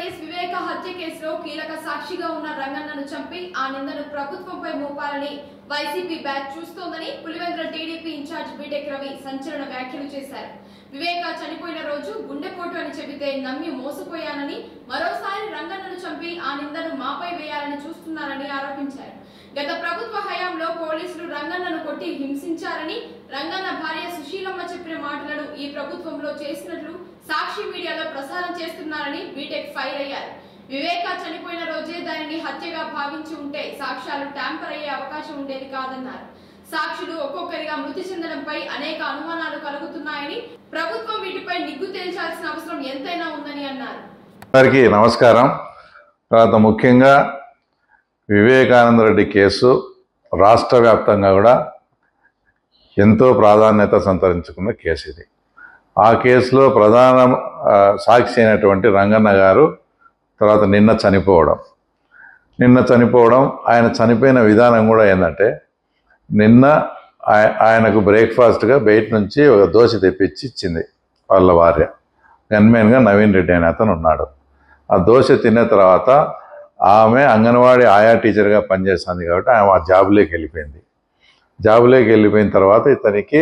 YS వివేక హత్య కేసులో కీలక సాక్షిగా ఉన్న రంగన్నను చంపి ఆ నిందను ప్రభుత్వంపై మోపాలని వైసీపీ బ్యాచ్ చూస్తోందని పులివెందుల టీడీపీ ఇన్ఛార్జ్ బీటెక్ రవి సంచలన వ్యాఖ్యలు చేశారు. వివేక చనిపోయిన రోజు గుండెపోటు అని చెబితే నమ్మి మోసపోయానని, మరోసారి రంగన్నను చంపి ఆ నిందను మాపై వేయాలని చూస్తున్నారని ఆరోపించారు. గత ప్రభుత్వ హయాంలో పోలీసులు రంగన్నను కొట్టి హింసించారని, రంగన్న భార్య సుశీలమ్మ చెప్పిన మాటలను ఈ ప్రభుత్వంలో చేసినట్లు సాక్షి మీడియాలో ప్రసారం చేస్తున్నారని బీటెక్ ఫైర్ అయ్యారు. వివేక చనిపోయిన రోజే దానిని హత్యగా భావించి ఉంటే సాక్ష్యాలు ట్యాంపర్ అయ్యే అవకాశం ఉండేది కాదన్నారు. సాక్షులు ఒక్కొక్కరిగా మృతి చెందడంపై అనేక అనుమానాలు కలుగుతున్నాయని, ప్రభుత్వం వీటిపై నిగ్గు తేల్చాల్సిన అవసరం ఎంతైనా ఉందని అన్నారు. అందరికీ నమస్కారం. తర్వాత ముఖ్యంగా వివేకానంద రెడ్డి కేసు రాష్ట్ర వ్యాప్తంగా కూడా ఎంతో ప్రాధాన్యత సంతరించుకున్న కేసు ఇది. ఆ కేసులో ప్రధాన సాక్షి అయినటువంటి రంగన్న గారు తర్వాత నిన్న చనిపోవడం ఆయన చనిపోయిన విధానం కూడా ఏంటంటే, నిన్న ఆయనకు బ్రేక్ఫాస్ట్గా బయట నుంచి ఒక దోశ తెప్పించి ఇచ్చింది వాళ్ళ భార్య. గన్మెన్గా నవీన్ రెడ్డి అనే అతను ఉన్నాడు. ఆ దోశ తిన్న తర్వాత ఆమె అంగన్వాడీ ఆయా టీచర్గా పనిచేస్తుంది కాబట్టి ఆమె ఆ జాబ్లోకి వెళ్ళిపోయిన తర్వాత ఇతనికి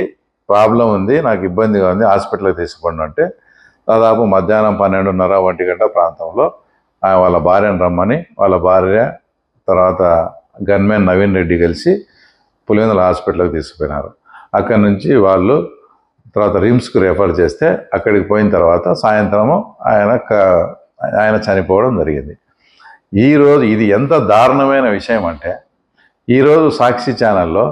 ప్రాబ్లం ఉంది, నాకు ఇబ్బందిగా ఉంది, హాస్పిటల్కి తీసుకోండి అంటే దాదాపు మధ్యాహ్నం 12:30 1 గంట ప్రాంతంలో వాళ్ళ భార్యను రమ్మని వాళ్ళ భార్య తర్వాత గన్మెన్ నవీన్ రెడ్డి కలిసి పులివెందుల హాస్పిటల్కి తీసుకుపోయినారు. అక్కడి నుంచి వాళ్ళు తర్వాత రిమ్స్కు రెఫర్ చేస్తే అక్కడికి పోయిన తర్వాత సాయంత్రము ఆయన చనిపోవడం జరిగింది. ఈరోజు ఇది ఎంత దారుణమైన విషయం అంటే, ఈరోజు సాక్షి ఛానల్లో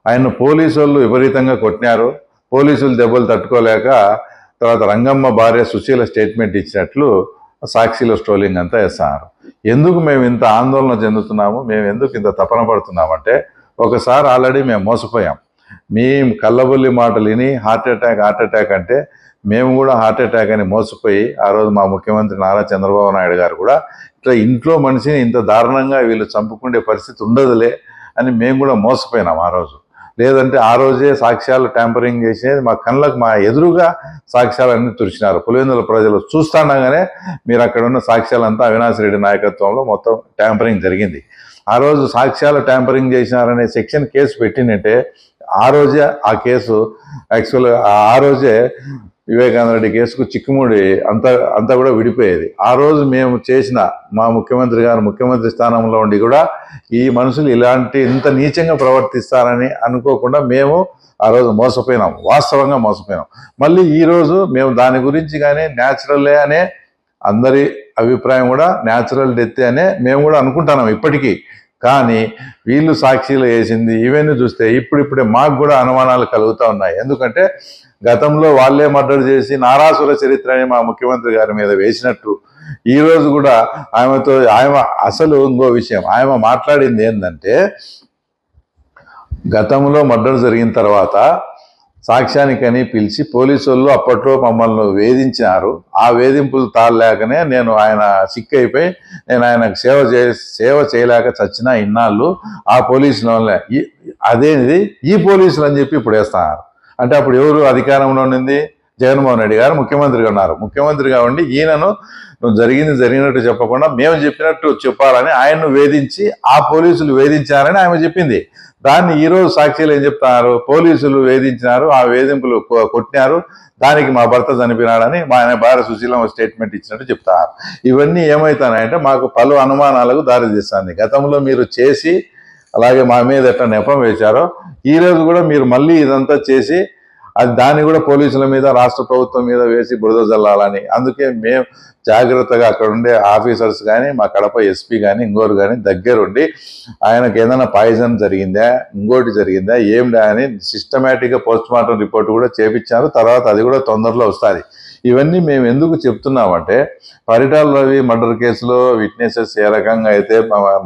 ఆయన పోలీసు వాళ్ళు విపరీతంగా కొట్టినారు, పోలీసులు దెబ్బలు తట్టుకోలేక తర్వాత రంగమ్మ భార్య సుశీల స్టేట్మెంట్ ఇచ్చినట్లు సాక్షిలో స్ట్రోలింగ్ అంతా వేస్తున్నారు. ఎందుకు మేము ఇంత ఆందోళన చెందుతున్నాము, మేము ఎందుకు ఇంత తపన పడుతున్నామంటే, ఒకసారి ఆల్రెడీ మేము మోసపోయాం. మీ కళ్ళబొల్లి మాటలు విని హార్ట్ అటాక్ అంటే మేము కూడా హార్ట్ అటాక్ అని మోసపోయి ఆ రోజు మా ముఖ్యమంత్రి నారా చంద్రబాబు నాయుడు గారు కూడా ఇట్లా ఇంట్లో మనిషిని ఇంత దారుణంగా వీళ్ళు చంపుకునే పరిస్థితి ఉండదులే అని మేము కూడా మోసపోయినాం ఆ రోజు. లేదంటే ఆ రోజే సాక్ష్యాలు ట్యాంపరింగ్ చేసేది మా కళ్ళకు మా ఎదురుగా సాక్ష్యాలన్నీ తుడిచినారు. పులివెందుల ప్రజలు చూస్తుండగానే మీరు అక్కడ ఉన్న సాక్ష్యాలంతా అవినాష్ రెడ్డి నాయకత్వంలో మొత్తం ట్యాంపరింగ్ జరిగింది. ఆ రోజు సాక్ష్యాలు ట్యాంపరింగ్ చేసినారనే సెక్షన్ కేసు పెట్టినట్టే ఆ రోజే ఆ కేసు యాక్చువల్గా ఆ రోజే వివేకానంద రెడ్డి కేసుకు చిక్కుముడి అంతా కూడా విడిపోయేది. ఆ రోజు మేము చేసిన మా ముఖ్యమంత్రి గారు ముఖ్యమంత్రి స్థానంలో ఉండి కూడా ఈ మనుషులు ఇంత నీచంగా ప్రవర్తిస్తారని అనుకోకుండా మేము ఆ రోజు మోసపోయినాం, వాస్తవంగా మోసపోయినాం. మళ్ళీ ఈరోజు మేము దాని గురించి కానీ న్యాచురల్లే అనే అందరి అభిప్రాయం కూడా న్యాచురల్ డెత్ అనే మేము కూడా అనుకుంటున్నాం ఇప్పటికీ. కానీ వీళ్ళు సాక్షిలో వేసింది ఇవన్నీ చూస్తే ఇప్పుడిప్పుడే మాకు కూడా అనుమానాలు కలుగుతూ ఉన్నాయి. ఎందుకంటే గతంలో వాళ్ళే మర్డర్ చేసి నారాసుర చరిత్ర అని మా ముఖ్యమంత్రి గారి మీద వేసినట్టు ఈరోజు కూడా ఆమె అసలు ఇంకో విషయం ఆమె మాట్లాడింది ఏంటంటే, గతంలో మర్డర్ జరిగిన తర్వాత సాక్ష్యానికని పిలిచి పోలీసు వాళ్ళు అప్పట్లో మమ్మల్ని వేధించినారు. ఆ వేధింపులు తాళలేకనే ఆయన సిక్ అయిపోయి నేను ఆయనకు సేవ చేయలేక చచ్చినా ఇన్నాళ్ళు ఆ పోలీసుల వల్లే అదేది ఈ పోలీసులు అని చెప్పి ఇప్పుడు వేస్తున్నారు. అంటే అప్పుడు ఎవరు అధికారంలో ఉండింది? జగన్మోహన్ రెడ్డి గారు ముఖ్యమంత్రిగా ఉన్నారు. ముఖ్యమంత్రిగా ఉండి ఈయనను నువ్వు జరిగినట్టు చెప్పకుండా మేము చెప్పినట్టు చెప్పాలని ఆయన్ను వేధించి ఆ పోలీసులు వేధించారని ఆమె చెప్పింది. దాన్ని ఈరోజు సాక్షిలు ఏం చెప్తున్నారు? పోలీసులు వేధించినారు, ఆ వేధింపులు కొట్టినారు, దానికి మా భర్త చనిపోయినాడని ఆయన భార్య సుశీలమ్మ స్టేట్మెంట్ ఇచ్చినట్టు చెప్తారు. ఇవన్నీ ఏమవుతాయంటే మాకు పలు అనుమానాలకు దారితీస్తుంది. గతంలో మీరు చేసి అలాగే మా మీద ఎట్లా నెపం వేశారో ఈరోజు కూడా మీరు మళ్ళీ ఇదంతా చేసి దాన్ని కూడా పోలీసుల మీద రాష్ట్ర ప్రభుత్వం మీద వేసి బురద జల్లాలని. అందుకే మేము జాగ్రత్తగా అక్కడ ఉండే ఆఫీసర్స్ కానీ మా కడప ఎస్పీ కానీ ఇంకోరు కానీ దగ్గరుండి ఆయనకు ఏదైనా పాయిజన్ జరిగిందా ఇంకోటి జరిగిందా ఏమిటా అని సిస్టమేటిక్గా పోస్ట్మార్టం రిపోర్ట్ కూడా చేపించారు. తర్వాత అది కూడా తొందరలో వస్తుంది. ఇవన్నీ మేము ఎందుకు చెప్తున్నామంటే, పరిటాల రవి మర్డర్ కేసులో విట్నెసెస్ ఏ రకంగా అయితే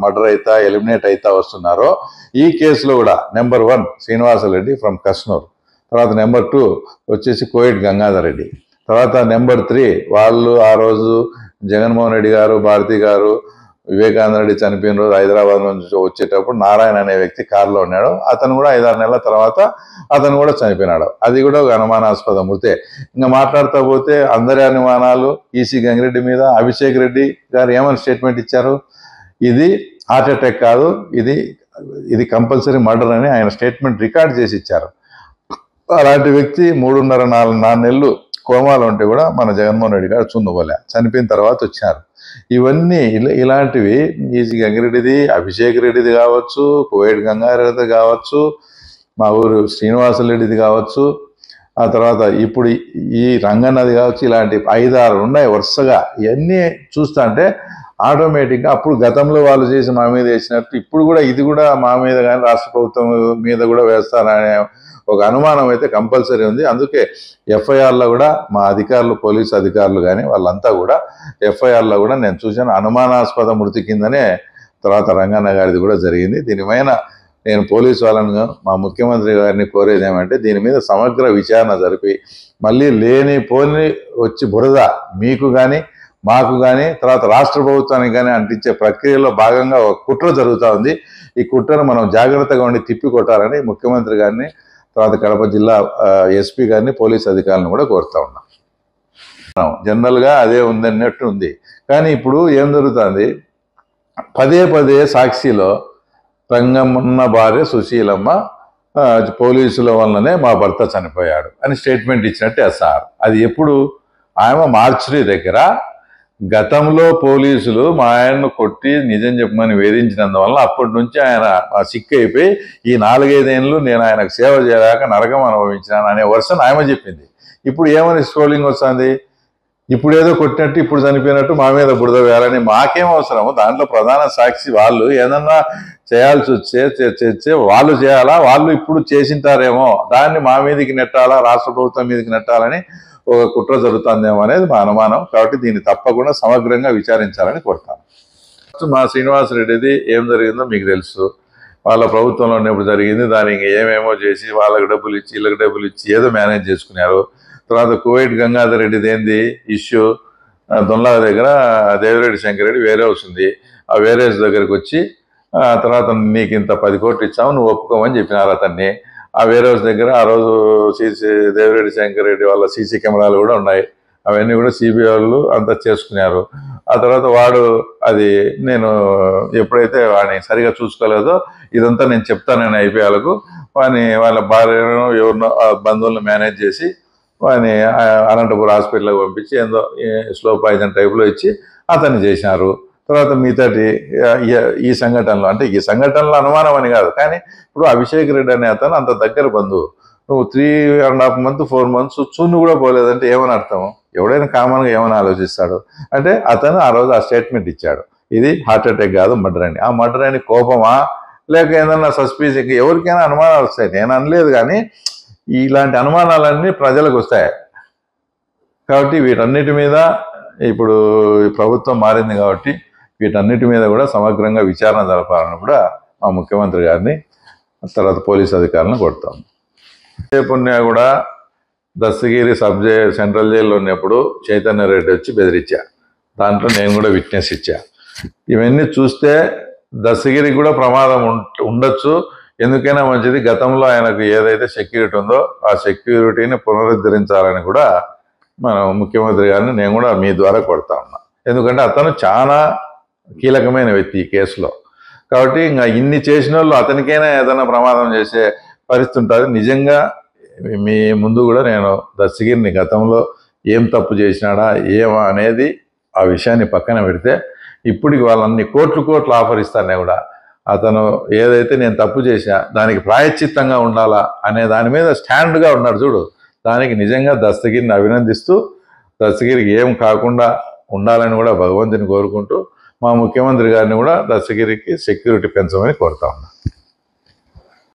మర్డర్ అవుతా ఎలిమినేట్ అవుతా వస్తున్నారో ఈ కేసులో కూడా నెంబర్ 1 శ్రీనివాసరెడ్డి ఫ్రమ్ కస్నూర్, తర్వాత నెంబర్ 2 వచ్చేసి కోయిట్ గంగాధర్ రెడ్డి, తర్వాత నెంబర్ 3 వాళ్ళు ఆ రోజు జగన్మోహన్ రెడ్డి గారు భారతి గారు వివేకానంద రెడ్డి చనిపోయిన రోజు హైదరాబాద్ నుంచి వచ్చేటప్పుడు నారాయణ అనే వ్యక్తి కారులో ఉన్నాడు. అతను కూడా 5-6 నెలల తర్వాత అతను కూడా చనిపోయినాడు. అది కూడా ఒక అనుమానాస్పద మృతే. ఇంకా మాట్లాడుతూ పోతే అందరి అనుమానాలు ఈసీ గంగిరెడ్డి మీద. అభిషేక్ రెడ్డి గారు ఏమని స్టేట్మెంట్ ఇచ్చారు? ఇది హార్ట్ అటాక్ కాదు, ఇది కంపల్సరీ మర్డర్ అని ఆయన స్టేట్మెంట్ రికార్డ్ చేసి ఇచ్చారు. అలాంటి వ్యక్తి 3.5-4 నెలలు కోమాలో ఉంటే కూడా మన జగన్మోహన్ రెడ్డి గారు చున్నుకోలే, చనిపోయిన తర్వాత వచ్చారు. ఇవన్నీ ఇలాంటివి ఈసీ గంగిరెడ్డిది, అభిషేక్ రెడ్డిది కావచ్చు, కోవిడ్ గంగారెడ్డిది కావచ్చు, మా ఊరు శ్రీనివాసరెడ్డిది కావచ్చు, ఆ తర్వాత ఇప్పుడు ఈ రంగన్నది కావచ్చు, ఇలాంటి 5-6 ఉన్నాయి వరుసగా. ఇవన్నీ చూస్తా అంటే ఆటోమేటిక్గా అప్పుడు గతంలో వాళ్ళు చేసి మా మీద వేసినట్టు ఇప్పుడు కూడా ఇది కూడా మా మీద కానీ రాష్ట్ర ప్రభుత్వం మీద కూడా వేస్తారనే ఒక అనుమానం అయితే కంపల్సరీ ఉంది. అందుకే ఎఫ్ఐఆర్లో కూడా మా అధికారులు, పోలీసు అధికారులు కానీ వాళ్ళంతా కూడా ఎఫ్ఐఆర్లో కూడా నేను చూశాను అనుమానాస్పద మృతి కిందనే తర్వాత రంగన్న గారిది కూడా జరిగింది. దీనిపైన నేను పోలీసు వాళ్ళను, మా ముఖ్యమంత్రి గారిని కోరేది ఏమంటే దీని మీద సమగ్ర విచారణ జరిపి మళ్ళీ లేనిపోని వచ్చి బురద మీకు కానీ మాకు కానీ తర్వాత రాష్ట్ర ప్రభుత్వానికి కానీ అంటించే ప్రక్రియలో భాగంగా ఒక కుట్ర జరుగుతూ ఉంది. ఈ కుట్రను మనం జాగ్రత్తగా ఉండి తిప్పి కొట్టాలని ముఖ్యమంత్రి గారిని, తర్వాత కడప జిల్లా ఎస్పీ గారిని, పోలీస్ అధికారులను కూడా కోరుతా ఉన్నాం. జనరల్గా అదే ఉందన్నట్టు ఉంది. కానీ ఇప్పుడు ఏం జరుగుతుంది, పదే సాక్షిలో రంగమ్మ భార్య సుశీలమ్మ పోలీసుల వల్లనే మా భర్త చనిపోయాడు అని స్టేట్మెంట్ ఇచ్చినట్టు ఎస్ఆర్. అది ఎప్పుడు? ఆమె మార్చిరి దగ్గర గతంలో పోలీసులు మా ఆయన్ను కొట్టి నిజం చెప్పమని వేధించినందువల్ల అప్పటి నుంచి ఆయన సిక్ అయిపోయి ఈ 4-5 ఏళ్ళు నేను ఆయనకు సేవ చేయలేక నరకం అనుభవించినాను అనే వర్షన్ ఆమె చెప్పింది. ఇప్పుడు ఏమని స్క్రోలింగ్ వస్తుంది? ఇప్పుడు ఏదో కొట్టినట్టు ఇప్పుడు చనిపోయినట్టు మా మీద బురద వేయాలని మాకేం అవసరము? దాంట్లో ప్రధాన సాక్షి వాళ్ళు ఏదన్నా చేయాల్సి వచ్చే వాళ్ళు చేయాలా? వాళ్ళు ఇప్పుడు చేసింటారేమో, దాన్ని మా మీదకి నెట్టాలా, రాష్ట్ర ప్రభుత్వం మీదకి నెట్టాలని ఒక కుట్ర జరుగుతుందేమో అనేది మా అనుమానం. కాబట్టి దీన్ని తప్పకుండా సమగ్రంగా విచారించాలని కోరుతాను. మా శ్రీనివాసరెడ్డిది ఏం జరిగిందో మీకు తెలుసు. వాళ్ళ ప్రభుత్వంలో ఉన్నప్పుడు జరిగింది. దానికి ఏమేమో చేసి వాళ్ళకి డబ్బులు ఇచ్చి వీళ్ళకి డబ్బులు ఇచ్చి ఏదో మేనేజ్ చేసుకున్నారు. తర్వాత కోవిడ్ గంగాధర్ రెడ్డిది ఏంది ఇష్యూ, దొన్లా దగ్గర దేవిరెడ్డి శంకర్ రెడ్డి వేరే వస్తుంది. ఆ వేరే దగ్గరికి వచ్చి తర్వాత నీకు ఇంత 10 కోట్లు ఇచ్చాము నువ్వు ఒప్పుకోమని చెప్పినారు అతన్ని. ఆ వేరే దగ్గర ఆ రోజు దేవిరెడ్డి శంకర్ రెడ్డి వాళ్ళ సీసీ కెమెరాలు కూడా ఉన్నాయి. అవన్నీ కూడా సిబిఐ వాళ్ళు అంతా చేసుకున్నారు. ఆ తర్వాత వాడు అది నేను ఎప్పుడైతే వాడిని సరిగా చూసుకోలేదో ఇదంతా నేను చెప్తానని ఐపీఎల్కు వాడిని వాళ్ళ భార్యను ఎవరినో బంధువులను మేనేజ్ చేసి వాడిని అనంతపురం హాస్పిటల్కి పంపించి ఏందో స్లో పాయిజన్ టైప్లో ఇచ్చి అతన్ని చేసినారు. తర్వాత మిగతాటి ఈ సంఘటనలో, అంటే ఈ సంఘటనలో అనుమానం అని కాదు, కానీ ఇప్పుడు అభిషేక్ రెడ్డి అనే అతను అంత దగ్గర బంధువు. నువ్వు 3.5 months 4 months చూన్ను కూడా పోలేదంటే ఏమని అర్థం? ఎవడైనా కామన్గా ఏమని ఆలోచిస్తాడు? అంటే అతను ఆ రోజు ఆ స్టేట్మెంట్ ఇచ్చాడు, ఇది హార్ట్ అటాక్ కాదు మర్డర్ అని. ఆ మర్డర్ అని కోపమా లేక ఏదన్నా సస్పీస్, ఎవరికైనా అనుమానాలు వస్తాయి. నేను అనలేదు, కానీ ఇలాంటి అనుమానాలన్నీ ప్రజలకు వస్తాయి. కాబట్టి వీటన్నిటి మీద ఇప్పుడు ప్రభుత్వం మారింది కాబట్టి వీటన్నిటి మీద కూడా సమగ్రంగా విచారణ జరపాలని కూడా మా ముఖ్యమంత్రి గారిని, తర్వాత పోలీస్ అధికారులను కొడతాం. పుణ్య కూడా దస్తగిరి సెంట్రల్ జైల్లో ఉన్నప్పుడు చైతన్య రెడ్డి వచ్చి బెదిరించా, దాంట్లో నేను కూడా విట్నెస్ ఇచ్చా. ఇవన్నీ చూస్తే దస్తగిరికి కూడా ప్రమాదం ఉండొచ్చు. ఎందుకైనా మంచిది గతంలో ఆయనకు ఏదైతే సెక్యూరిటీ ఉందో ఆ సెక్యూరిటీని పునరుద్ధరించాలని కూడా మన ముఖ్యమంత్రి గారిని నేను కూడా మీ ద్వారా కొడతా ఉన్నా. ఎందుకంటే అతను చాలా కీలకమైన వ్యక్తి ఈ కేసులో. కాబట్టి ఇంకా ఇన్ని చేసిన వాళ్ళు అతనికైనా ఏదైనా ప్రమాదం చేసే పరిస్థితి ఉంటుంది. నిజంగా మీ ముందు కూడా నేను దస్తగిరిని గతంలో ఏం తప్పు చేసినాడా ఏమా అనేది ఆ విషయాన్ని పక్కన పెడితే ఇప్పటికి వాళ్ళన్ని కోట్లు ఆఫర్ ఇస్తానే కూడా అతను ఏదైతే నేను తప్పు చేసా దానికి ప్రాయశ్చిత్తంగా ఉండాలా అనే దాని మీద స్టాండ్గా ఉన్నాడు చూడు. దానికి నిజంగా దస్తగిరిని అభినందిస్తూ దస్తగిరికి ఏం కాకుండా ఉండాలని కూడా భగవంతుని కోరుకుంటూ మా ముఖ్యమంత్రి గారిని కూడా దస్తగిరికి సెక్యూరిటీ పెంచమని కోరుతా ఉన్నా.